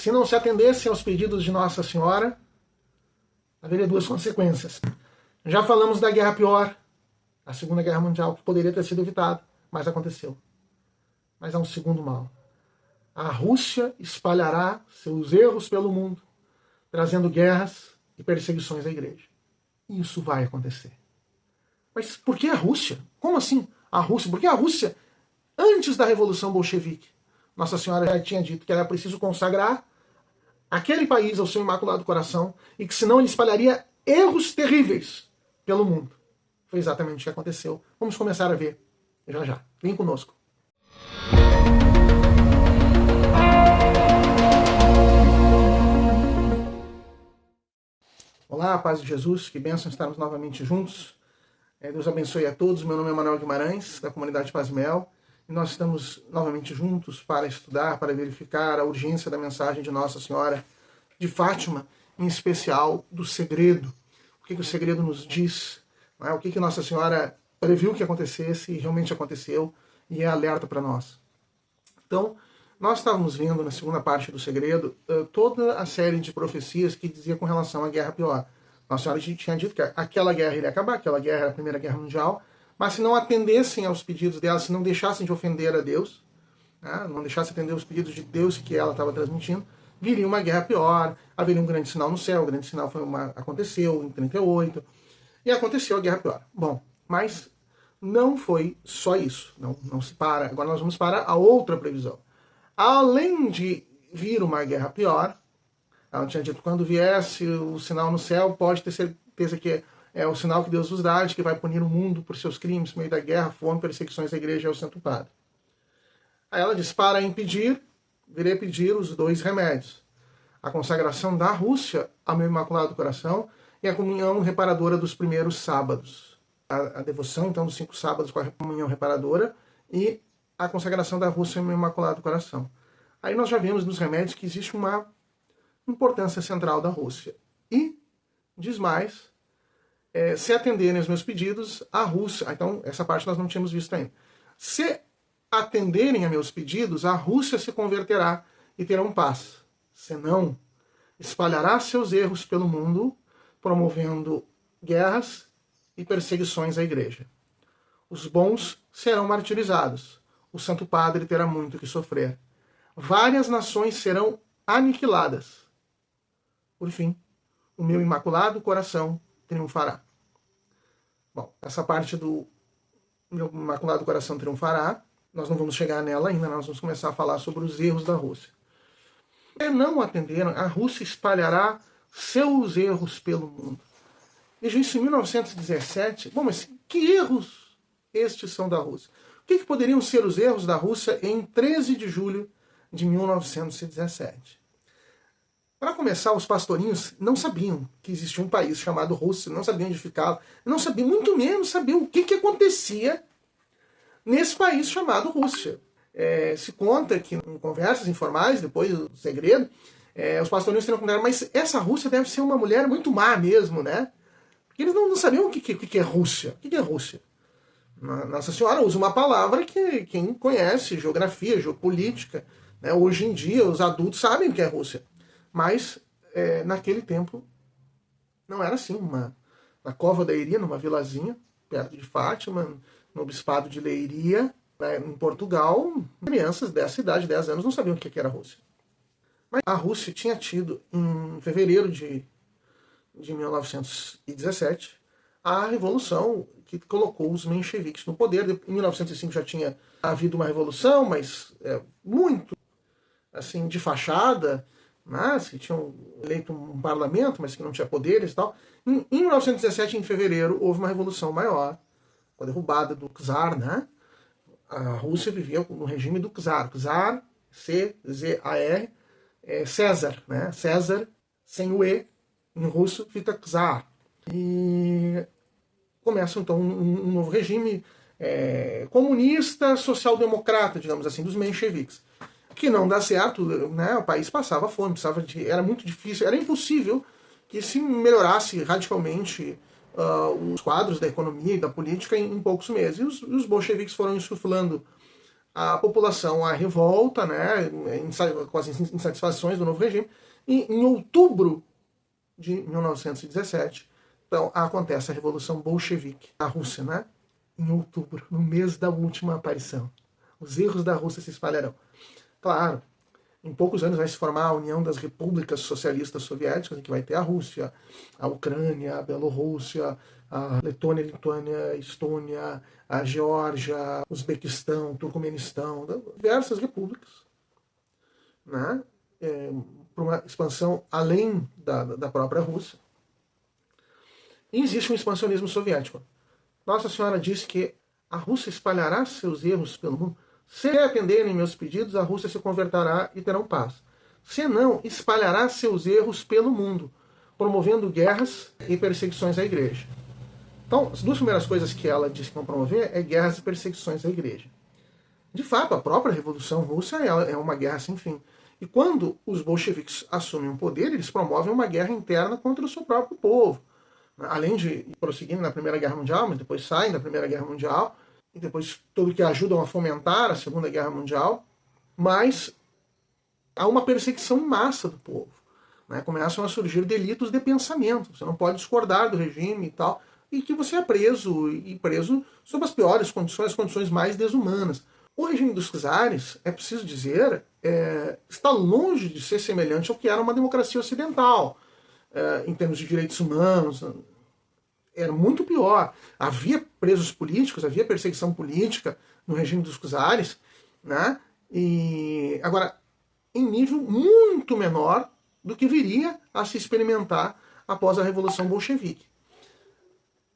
Se não se atendesse aos pedidos de Nossa Senhora, haveria duas consequências. Já falamos da Guerra Pior, a Segunda Guerra Mundial, que poderia ter sido evitada, mas aconteceu. Mas há um segundo mal. A Rússia espalhará seus erros pelo mundo, trazendo guerras e perseguições à igreja. Isso vai acontecer. Mas por que a Rússia? Como assim a Rússia? Porque a Rússia, antes da Revolução Bolchevique, Nossa Senhora já tinha dito que era preciso consagrar aquele país ao seu Imaculado Coração e que senão ele espalharia erros terríveis pelo mundo. Foi exatamente o que aconteceu. Vamos começar a ver já já. Vem conosco. Olá, paz de Jesus, que bênção estarmos novamente juntos. Deus abençoe a todos. Meu nome é Manuel Guimarães, da comunidade Paz e Mel, e nós estamos novamente juntos para estudar, para verificar a urgência da mensagem de Nossa Senhora de Fátima, em especial do segredo. O que o segredo nos diz, não é? O que Nossa Senhora previu que acontecesse e realmente aconteceu e é alerta para nós. Então, nós estávamos vendo na segunda parte do segredo toda a série de profecias que dizia com relação à Guerra Pior. Nossa Senhora tinha dito que aquela guerra iria acabar, aquela guerra era a Primeira Guerra Mundial, mas se não atendessem aos pedidos dela, se não deixassem de ofender a Deus, né, não deixassem atender os pedidos de Deus que ela estava transmitindo, viria uma guerra pior, haveria um grande sinal no céu. O grande sinal aconteceu em 38, e aconteceu a Guerra Pior. Bom, mas não foi só isso. Não se para. Agora nós vamos para a outra previsão. Além de vir uma guerra pior, ela tinha dito, quando viesse o sinal no céu, pode ter certeza que é o sinal que Deus vos dá, de que vai punir o mundo por seus crimes, por meio da guerra, fome, perseguições à igreja e ao Santo Padre. Aí ela diz, para impedir, virei pedir os dois remédios. A consagração da Rússia ao meu Imaculado Coração e a comunhão reparadora dos primeiros sábados. A devoção, então, dos 5 sábados com a comunhão reparadora e a consagração da Rússia ao meu Imaculado Coração. Aí nós já vimos nos remédios que existe uma importância central da Rússia. E, diz mais, se atenderem aos meus pedidos, a Rússia... Então, essa parte nós não tínhamos visto ainda. Se atenderem a meus pedidos, a Rússia se converterá e terão paz. Senão, espalhará seus erros pelo mundo, promovendo guerras e perseguições à igreja. Os bons serão martirizados. O Santo Padre terá muito que sofrer. Várias nações serão aniquiladas. Por fim, o meu Imaculado Coração triunfará. Bom, essa parte do meu Imaculado Coração triunfará, nós não vamos chegar nela ainda, nós vamos começar a falar sobre os erros da Rússia. Se não atenderam, a Rússia espalhará seus erros pelo mundo. Veja isso em 1917. Bom, mas que erros estes são da Rússia? O que poderiam ser os erros da Rússia em 13 de julho de 1917? Para começar, os pastorinhos não sabiam que existia um país chamado Rússia, não sabiam onde ficava, não sabiam, muito menos sabiam o que acontecia nesse país chamado Rússia. Se conta que em conversas informais, depois do segredo, os pastorinhos teriam contado, mas essa Rússia deve ser uma mulher muito má mesmo, né? Porque eles não sabiam o que é Rússia. O que é Rússia? Nossa Senhora usa uma palavra que quem conhece geografia, geopolítica, né, hoje em dia os adultos sabem o que é Rússia. Mas naquele tempo não era assim. Na Cova da Iria, numa vilazinha, perto de Fátima, no Bispado de Leiria, né, em Portugal, crianças dessa idade, 10 anos, não sabiam o que era a Rússia. Mas a Rússia tinha tido, em fevereiro de 1917, a revolução que colocou os mencheviques no poder. Em 1905 já tinha havido uma revolução, mas muito assim, de fachada, mas que tinham eleito um parlamento, mas que não tinha poderes e tal. Em 1917, em fevereiro, houve uma revolução maior, com a derrubada do czar, né? A Rússia vivia no regime do czar. Czar, C-Z-A-R, César, né? César, sem o E, em russo, fica czar. E começa, então, um novo regime comunista, social-democrata, digamos assim, dos mencheviques. Que não dá certo, né? O país passava fome, era muito difícil, era impossível que se melhorasse radicalmente os quadros da economia e da política em poucos meses. E os bolcheviques foram insuflando a população a revolta, né, com as insatisfações do novo regime, e em outubro de 1917, então, acontece a Revolução Bolchevique na Rússia, né? Em outubro, no mês da última aparição. Os erros da Rússia se espalharão. Claro, em poucos anos vai se formar a União das Repúblicas Socialistas Soviéticas, em que vai ter a Rússia, a Ucrânia, a Bielorrússia, a Letônia, Lituânia, Estônia, a Geórgia, Uzbequistão, Turcomenistão, diversas repúblicas, né? Para uma expansão além da própria Rússia. E existe um expansionismo soviético. Nossa Senhora disse que a Rússia espalhará seus erros pelo mundo. Se atenderem meus pedidos, a Rússia se converterá e terão paz. Se não, espalhará seus erros pelo mundo, promovendo guerras e perseguições à igreja. Então, as duas primeiras coisas que ela disse que vão promover é guerras e perseguições à igreja. De fato, a própria Revolução Russa é uma guerra sem fim. E quando os bolcheviques assumem o poder, eles promovem uma guerra interna contra o seu próprio povo. Além de prosseguirem na Primeira Guerra Mundial, mas depois saem da Primeira Guerra Mundial, e depois tudo que ajudam a fomentar a Segunda Guerra Mundial, mas há uma perseguição em massa do povo. Né? Começam a surgir delitos de pensamento. Você não pode discordar do regime e tal, e que você é preso, e preso sob as piores condições, as condições mais desumanas. O regime dos czares, é preciso dizer, está longe de ser semelhante ao que era uma democracia ocidental. Em termos de direitos humanos, era muito pior. Havia presos políticos, havia perseguição política no regime dos czares, né? E agora, em nível muito menor do que viria a se experimentar após a Revolução Bolchevique.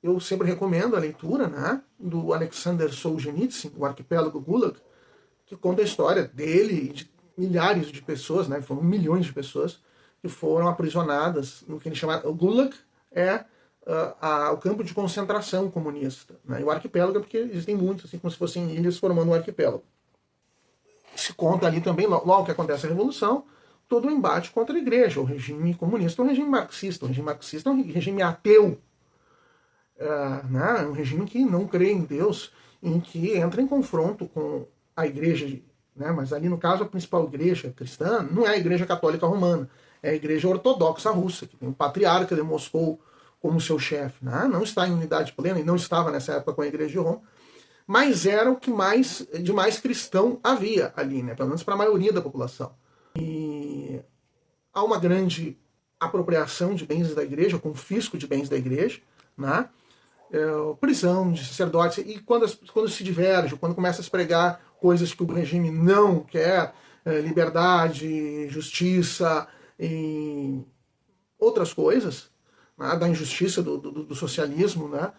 Eu sempre recomendo a leitura, né, do Alexander Solzhenitsyn, o Arquipélago Gulag, que conta a história dele e de milhares de pessoas, né, foram milhões de pessoas, que foram aprisionadas no que ele chama... O Gulag é o campo de concentração comunista. Né? E o arquipélago é porque existem muitos, assim como se fossem ilhas formando um arquipélago. Se conta ali também, logo que acontece a Revolução, todo o embate contra a igreja. O regime comunista é um regime marxista. O regime marxista é um regime ateu. Né? É um regime que não crê em Deus, em que entra em confronto com a igreja, né? Mas ali no caso a principal igreja cristã não é a igreja católica romana, é a igreja ortodoxa russa, que tem o patriarca de Moscou como seu chefe. Né? Não está em unidade plena, e não estava nessa época com a igreja de Roma, mas era o que de mais cristão havia ali, né? Pelo menos para a maioria da população. E há uma grande apropriação de bens da igreja, confisco de bens da igreja, né? Prisão de sacerdotes, e quando se diverge, quando começa a se pregar coisas que o regime não quer, liberdade, justiça e outras coisas, né, da injustiça do socialismo, né,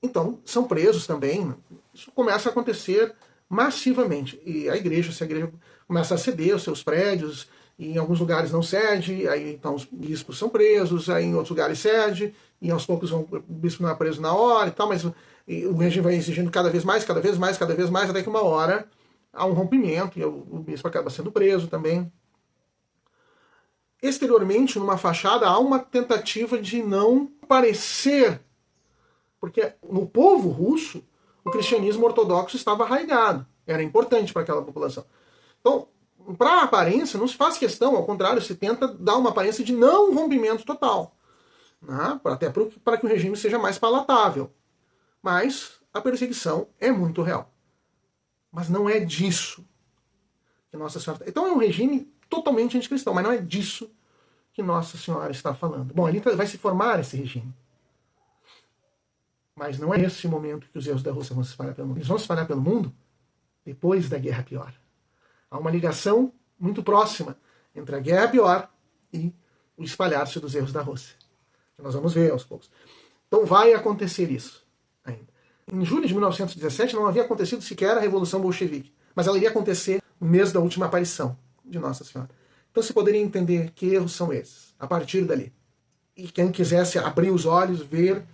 então são presos também. Né. Isso começa a acontecer massivamente, e se a igreja começa a ceder os seus prédios, e em alguns lugares não cede, aí então os bispos são presos, aí em outros lugares cede, e aos poucos o bispo não é preso na hora e tal, mas o regime vai exigindo cada vez mais, até que uma hora há um rompimento, e o bispo acaba sendo preso também. Exteriormente, numa fachada, há uma tentativa de não parecer, porque no povo russo, o cristianismo ortodoxo estava arraigado, era importante para aquela população. Então, para a aparência, não se faz questão, ao contrário, se tenta dar uma aparência de não rompimento total, né? Até para que o regime seja mais palatável. Mas a perseguição é muito real. Mas não é disso que Nossa Senhora... Então é um regime totalmente anticristão, mas não é disso que Nossa Senhora está falando. Bom, ali vai se formar esse regime. Mas não é nesse momento que os erros da Rússia vão se espalhar pelo mundo. Eles vão se espalhar pelo mundo depois da Guerra Pior. Há uma ligação muito próxima entre a Guerra Pior e o espalhar-se dos erros da Rússia. Nós vamos ver aos poucos. Então vai acontecer isso ainda. Em julho de 1917 não havia acontecido sequer a Revolução Bolchevique, mas ela iria acontecer no mês da última aparição de Nossa Senhora. Então se poderia entender que erros são esses, a partir dali. E quem quisesse abrir os olhos, ver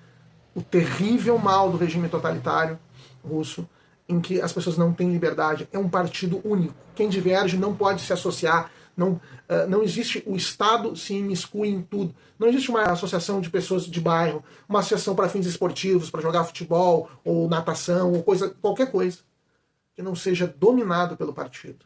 o terrível mal do regime totalitário russo, em que as pessoas não têm liberdade, é um partido único. Quem diverge não pode se associar, não existe o Estado se imiscui em tudo. Não existe uma associação de pessoas de bairro, uma associação para fins esportivos, para jogar futebol, ou natação, ou qualquer coisa. que não seja dominado pelo partido.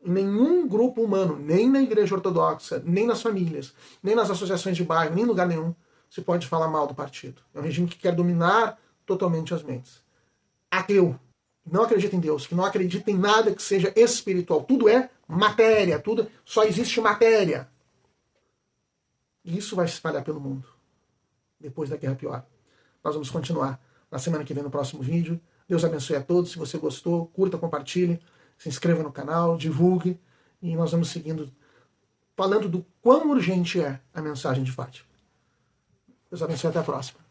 Em nenhum grupo humano, nem na Igreja Ortodoxa, nem nas famílias, nem nas associações de bairro, nem em lugar nenhum, se pode falar mal do partido. É um regime que quer dominar totalmente as mentes. Ateu, não acredita em Deus, que não acredita em nada que seja espiritual. Tudo é matéria, tudo só existe matéria. E isso vai se espalhar pelo mundo. Depois da Guerra Pior. Nós vamos continuar na semana que vem no próximo vídeo. Deus abençoe a todos. Se você gostou, curta, compartilhe, se inscreva no canal, divulgue. E nós vamos seguindo, falando do quão urgente é a mensagem de Fátima. Deus abençoe, até a próxima.